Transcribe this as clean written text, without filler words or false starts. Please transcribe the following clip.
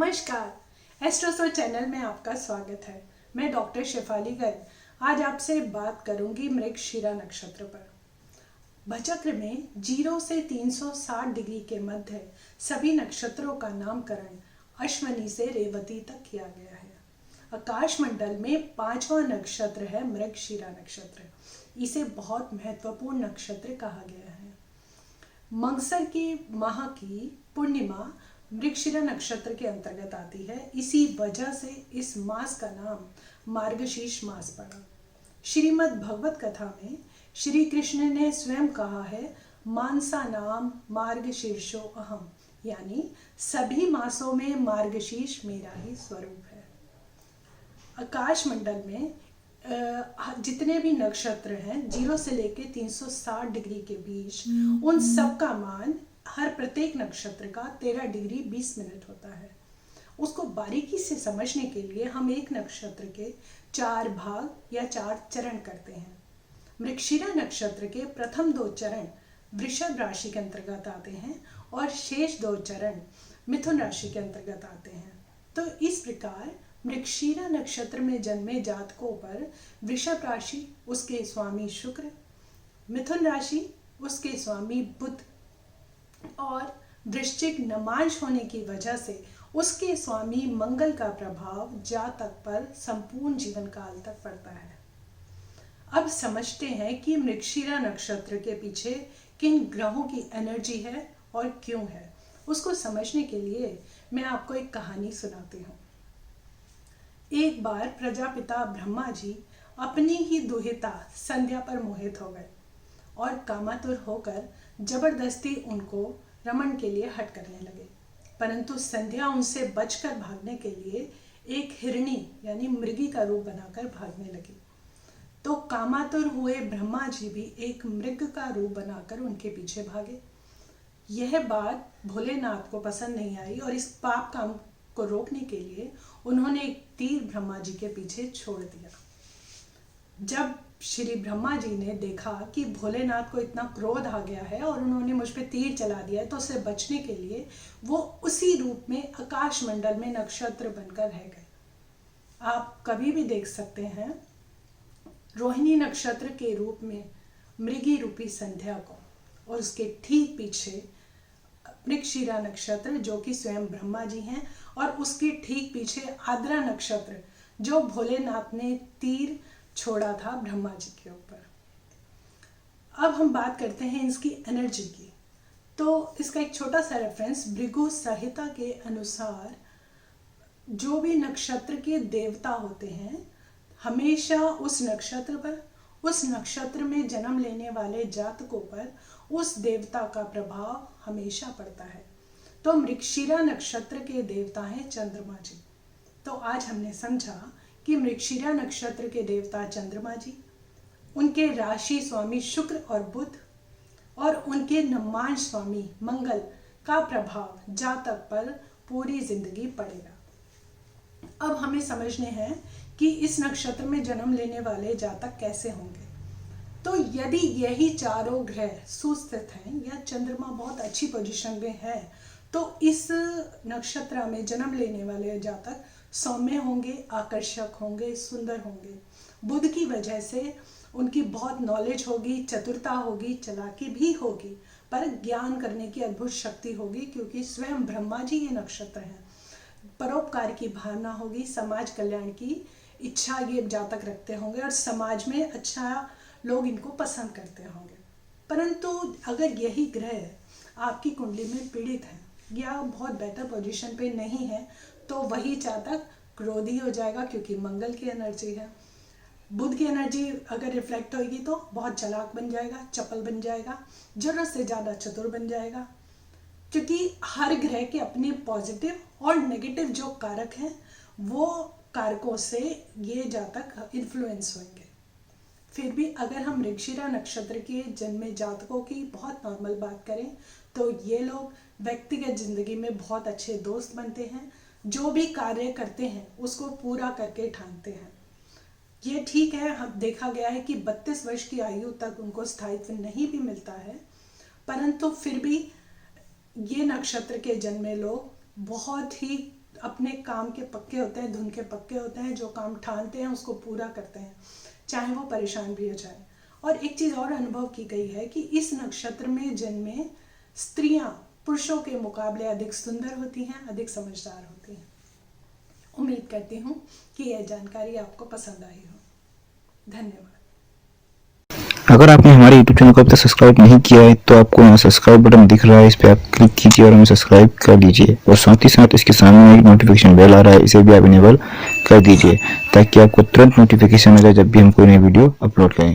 नमस्कार, एस्ट्रोसो चैनल में आपका स्वागत है। मैं डॉक्टर शेफाली गर्ग आज आपसे बात करूंगी मृगशिरा नक्षत्र पर। भचक्र में 0 से 360 डिग्री के मध्य सभी नक्षत्रों का नामकरण अश्वनी से रेवती तक किया गया है। आकाश मंडल में 5वां नक्षत्र है मृगशिरा नक्षत्र। इसे बहुत महत्वपूर्ण नक्षत्र कहा गया है। मगसर की माह की पूर्णिमा मृगशिरा नक्षत्र के अंतर्गत आती है। इसी वजह से इस मास का नाम मार्गशीर्ष मास पड़ा। श्रीमद् भगवत कथा में श्री कृष्ण ने स्वयं कहा है, मानसा नाम मार्गशीर्षो अहम, यानी सभी मासों में मार्गशीर्ष मेरा ही स्वरूप है। आकाश मंडल में जितने भी नक्षत्र हैं 0 से लेकर 360 डिग्री के बीच, उन सब का मान हर प्रत्येक नक्षत्र का 13 डिग्री 20 मिनट होता है। उसको बारीकी से समझने के लिए हम एक नक्षत्र के 4 भाग या 4 चरण करते हैं। मृगशिरा नक्षत्र के प्रथम 2 चरण वृषभ राशि के अंतर्गत आते हैं और शेष 2 चरण मिथुन राशि के अंतर्गत आते हैं। तो इस प्रकार मृगशिरा नक्षत्र में जन्मे जातकों पर वृषभ राशि उसके स्वामी शुक्र, मिथुन राशि उसके स्वामी बुध और वृश्चिक नमांश होने की वजह से उसके स्वामी मंगल का प्रभाव जातक पर संपूर्ण जीवन काल तक पड़ता है। अब समझते हैं कि मृगशिरा नक्षत्र के पीछे किन ग्रहों की एनर्जी है और क्यों है। उसको समझने के लिए मैं आपको एक कहानी सुनाती हूँ। एक बार प्रजापिता ब्रह्मा जी अपनी ही दुहिता संध्या पर मोहित हो गए और कामातुर होकर जबरदस्ती उनको रमण के लिए हट करने लगे। परंतु संध्या उनसे बचकर भागने के लिए एक हिरणी यानी मृगी का रूप बनाकर भागने लगी। तो कामातुर हुए ब्रह्मा जी भी एक मृग का रूप बनाकर उनके पीछे भागे। यह बात भोलेनाथ को पसंद नहीं आई और इस पाप काम को रोकने के लिए उन्होंने एक तीर ब्रह्मा जी के पीछे छोड़ दिया। जब श्री ब्रह्मा जी ने देखा कि भोलेनाथ को इतना क्रोध आ गया है और उन्होंने मुझ पे तीर चला दिया है, तो उससे बचने के लिए वो उसी रूप में आकाश मंडल में नक्षत्र बनकर रह गए। आप कभी भी देख सकते हैं रोहिणी नक्षत्र के रूप में मृगी रूपी संध्या को, और उसके ठीक पीछे मृगशिरा नक्षत्र जो कि स्वयं ब्रह्मा जी हैं, और उसके ठीक पीछे आद्रा नक्षत्र जो भोलेनाथ ने तीर छोड़ा था ब्रह्मा जी के ऊपर। अब हम बात करते हैं इसकी एनर्जी की। तो इसका एक छोटा सा रेफरेंस भृगु संहिता के अनुसार जो भी नक्षत्र के देवता होते हैं, हमेशा उस नक्षत्र पर, उस नक्षत्र में जन्म लेने वाले जातकों पर उस देवता का प्रभाव हमेशा पड़ता है। तो मृगशिरा नक्षत्र के देवता हैं चंद्रमा जी। तो आज हमने समझा कि मृगशिरा नक्षत्र के देवता चंद्रमा जी, उनके राशि स्वामी शुक्र और बुध और उनके नमांश स्वामी मंगल का प्रभाव जातक पर पूरी जिंदगी पड़ेगा। अब हमें समझने हैं कि इस नक्षत्र में जन्म लेने वाले जातक कैसे होंगे। तो यदि यही चारों ग्रह सुस्थित हैं या चंद्रमा बहुत अच्छी पोजीशन में है, तो इस नक्षत्र में जन्म लेने वाले जातक सौम्य होंगे, आकर्षक होंगे, सुंदर होंगे। बुध की वजह से उनकी बहुत नॉलेज होगी, चतुरता होगी, चालाकी भी होगी, पर ज्ञान करने की अद्भुत शक्ति होगी, क्योंकि स्वयं ब्रह्मा जी ये नक्षत्र हैं। परोपकार की भावना होगी, समाज कल्याण की इच्छा ये जातक रखते होंगे और समाज में अच्छा लोग इनको पसंद करते होंगे। परंतु अगर यही ग्रह आपकी कुंडली में पीड़ित है या बहुत बेटर पोजीशन पे नहीं है, तो वही जातक क्रोधी हो जाएगा, क्योंकि मंगल की एनर्जी है। बुध की एनर्जी अगर रिफ्लेक्ट होगी तो बहुत चालाक बन जाएगा, चपल बन जाएगा, जरूरत से ज़्यादा चतुर बन जाएगा, क्योंकि हर ग्रह के अपने पॉजिटिव और नेगेटिव जो कारक हैं वो कारकों से ये जातक इन्फ्लुएंस होंगे। फिर भी अगर हम मृगशिरा नक्षत्र के जन्मे जातकों की बहुत नॉर्मल बात करें, तो ये लोग व्यक्तिगत जिंदगी में बहुत अच्छे दोस्त बनते हैं। जो भी कार्य करते हैं उसको पूरा करके ठानते हैं। ये ठीक है, हम देखा गया है कि 32 वर्ष की आयु तक उनको स्थायित्व नहीं भी मिलता है, परंतु फिर भी ये नक्षत्र के जन्मे लोग बहुत ही अपने काम के पक्के होते हैं, धुन के पक्के होते हैं, जो काम ठानते हैं उसको पूरा करते हैं, चाहे वो परेशान भी हो जाए। और एक चीज़ और अनुभव की गई है कि इस नक्षत्र में जन्मे स्त्रियां पुरुषों के मुकाबले अधिक सुंदर होती हैं, अधिक समझदार होती हैं। उम्मीद करती हूँ कि यह जानकारी आपको पसंद आई हो। धन्यवाद। अगर आपने हमारे YouTube चैनल को अब तक सब्सक्राइब नहीं किया है तो आपको यहाँ सब्सक्राइब बटन दिख रहा है, इस पर आप क्लिक कीजिए और हमें सब्सक्राइब कर लीजिए। और साथ ही साथ इसके सामने एक नोटिफिकेशन बेल आ रहा है, इसे भी आप इनेबल कर दीजिए ताकि आपको तुरंत नोटिफिकेशन मिले जब भी हम कोई नई वीडियो अपलोड करें।